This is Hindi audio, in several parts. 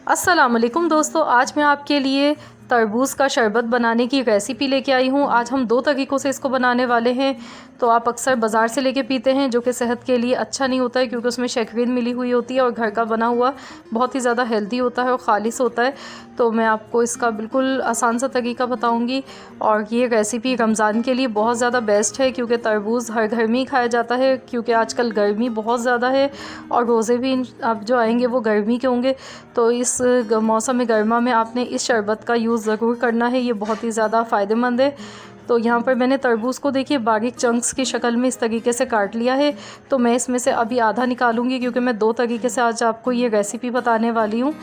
अस्सलाम वालेकुम दोस्तों, आज मैं आपके लिए तरबूज़ का शरबत बनाने की रेसिपी लेके आई हूँ। आज हम दो तरीक़ों से इसको बनाने वाले हैं। तो आप अक्सर बाज़ार से लेके पीते हैं जो कि सेहत के लिए अच्छा नहीं होता है, क्योंकि उसमें शक्कर मिली हुई होती है, और घर का बना हुआ बहुत ही ज़्यादा हेल्दी होता है और ख़ालिस होता है। तो मैं आपको इसका बिल्कुल आसान सा तरीका बताऊँगी। और ये रेसिपी रमज़ान के लिए बहुत ज़्यादा बेस्ट है, क्योंकि तरबूज़ हर घर में ही खाया जाता है, क्योंकि आजकल गर्मी बहुत ज़्यादा है और रोज़े भी अब जो आएंगे वो गर्मी के होंगे। तो इस मौसम गर्मा में आपने इस शरबत का यूज़ ज़रूर करना है, ये बहुत ही ज़्यादा फ़ायदेमंद है। तो यहाँ पर मैंने तरबूज़ को देखिए बारीक चंक्स की शक्ल में इस तरीके से काट लिया है। तो मैं इसमें से अभी आधा निकालूंगी, क्योंकि मैं दो तरीके से आज आपको ये रेसिपी बताने वाली हूँ।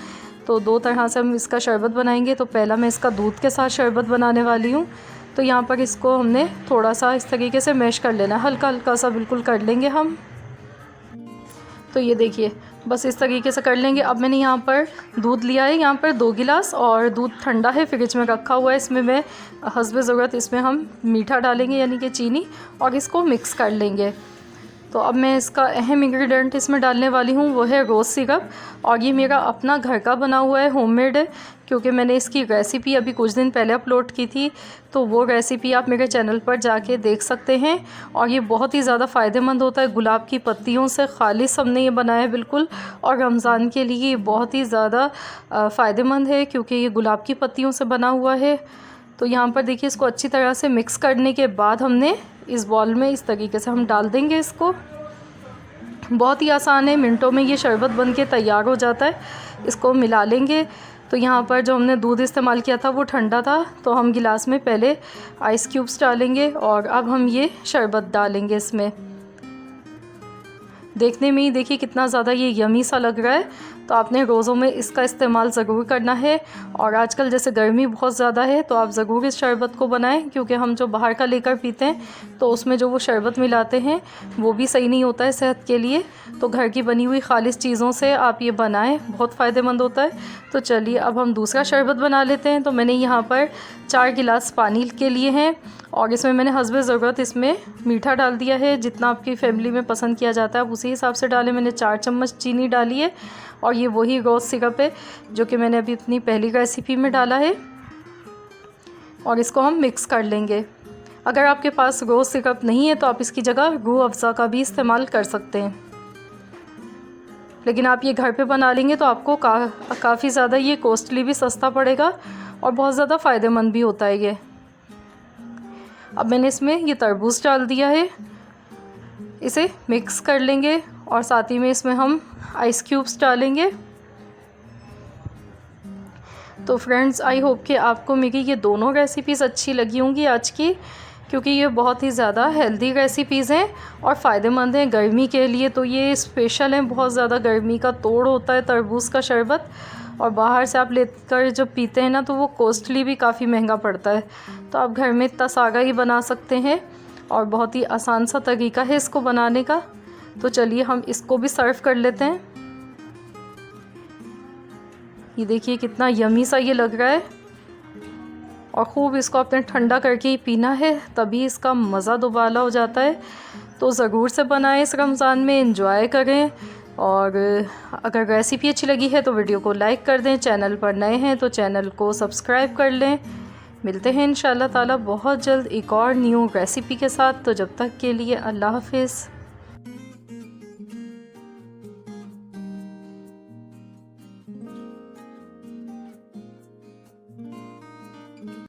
तो दो तरह से हम इसका शरबत बनाएंगे। तो पहला मैं इसका दूध के साथ शरबत बनाने वाली हूँ। तो यहाँ पर इसको हमने थोड़ा सा इस तरीके से मैश कर लेना, हल्का हल्का सा बिल्कुल कर लेंगे हम। तो ये देखिए बस इस तरीके से कर लेंगे। अब मैंने यहाँ पर दूध लिया है, यहाँ पर 2 गिलास, और दूध ठंडा है, फ्रिज में रखा हुआ है। इसमें मैं हस्बे ज़रूरत इसमें हम मीठा डालेंगे, यानी कि चीनी, और इसको मिक्स कर लेंगे। तो अब मैं इसका अहम इंग्रेडिएंट इसमें डालने वाली हूँ, वो है रोज़ सिरप। और ये मेरा अपना घर का बना हुआ है, होममेड है, क्योंकि मैंने इसकी रेसिपी अभी कुछ दिन पहले अपलोड की थी। तो वो रेसिपी आप मेरे चैनल पर जाके देख सकते हैं। और ये बहुत ही ज़्यादा फ़ायदेमंद होता है, गुलाब की पत्तियों से खालिस हमने ये बनाया है बिल्कुल। और रमज़ान के लिए ये बहुत ही ज़्यादा फ़ायदेमंद है, क्योंकि ये गुलाब की पत्तियों से बना हुआ है। तो यहाँ पर देखिए इसको अच्छी तरह से मिक्स करने के बाद हमने इस बॉल में इस तरीके से हम डाल देंगे इसको। बहुत ही आसान है, मिनटों में ये शरबत बन के तैयार हो जाता है। इसको मिला लेंगे। तो यहाँ पर जो हमने दूध इस्तेमाल किया था वो ठंडा था, तो हम गिलास में पहले आइस क्यूब्स डालेंगे, और अब हम ये शरबत डालेंगे इसमें। देखने में ही देखिए कितना ज़्यादा ये यमी सा लग रहा है। तो आपने रोज़ों में इसका इस्तेमाल ज़रूर करना है। और आजकल जैसे गर्मी बहुत ज़्यादा है, तो आप ज़रूर इस शरबत को बनाएं, क्योंकि हम जो बाहर का लेकर पीते हैं तो उसमें जो वो शरबत मिलाते हैं वो भी सही नहीं होता है सेहत के लिए। तो घर की बनी हुई खालिस चीज़ों से आप ये बनाएं, बहुत फ़ायदेमंद होता है। तो चलिए अब हम दूसरा शरबत बना लेते हैं। तो मैंने यहाँ पर 4 गिलास पानी के लिए हैं, और इसमें मैंने हस्बे ज़रूरत इसमें मीठा डाल दिया है। जितना आपकी फैमिली में पसंद किया जाता है आप उसी हिसाब से डालें। मैंने 4 चम्मच चीनी डाली है, और ये वही रोज़ सिरप है जो कि मैंने अभी अपनी पहली रेसिपी में डाला है। और इसको हम मिक्स कर लेंगे। अगर आपके पास रोज़ सिरप नहीं है तो आप इसकी जगह रूह अफ़ज़ा का भी इस्तेमाल कर सकते हैं, लेकिन आप ये घर पे बना लेंगे तो आपको काफ़ी ज़्यादा ये कॉस्टली भी सस्ता पड़ेगा, और बहुत ज़्यादा फ़ायदेमंद भी होता है ये। अब मैंने इसमें ये तरबूज डाल दिया है, इसे मिक्स कर लेंगे, और साथ ही में इसमें हम आइस क्यूब्स डालेंगे। तो फ्रेंड्स, आई होप कि आपको मेरी ये दोनों रेसिपीज़ अच्छी लगी होंगी आज की, क्योंकि ये बहुत ही ज़्यादा हेल्दी रेसिपीज़ हैं और फ़ायदेमंद हैं गर्मी के लिए। तो ये स्पेशल हैं, बहुत ज़्यादा गर्मी का तोड़ होता है तरबूज़ का शरबत। और बाहर से आप लेकर जब पीते हैं ना तो वो कॉस्टली भी काफ़ी महंगा पड़ता है। तो आप घर में इतना सारा ही बना सकते हैं, और बहुत ही आसान सा तरीका है इसको बनाने का। तो चलिए हम इसको भी सर्व कर लेते हैं। ये देखिए कितना यमी सा ये लग रहा है, और ख़ूब इसको आपने ठंडा करके ही पीना है, तभी इसका मज़ा दोबाला हो जाता है। तो ज़रूर से बनाएं इस रमज़ान में, एंजॉय करें। और अगर रेसिपी अच्छी लगी है तो वीडियो को लाइक कर दें, चैनल पर नए हैं तो चैनल को सब्सक्राइब कर लें। मिलते हैं इंशाअल्लाह ताला बहुत जल्द एक और न्यू रेसिपी के साथ। तो जब तक के लिए अल्लाह हाफ़िज़।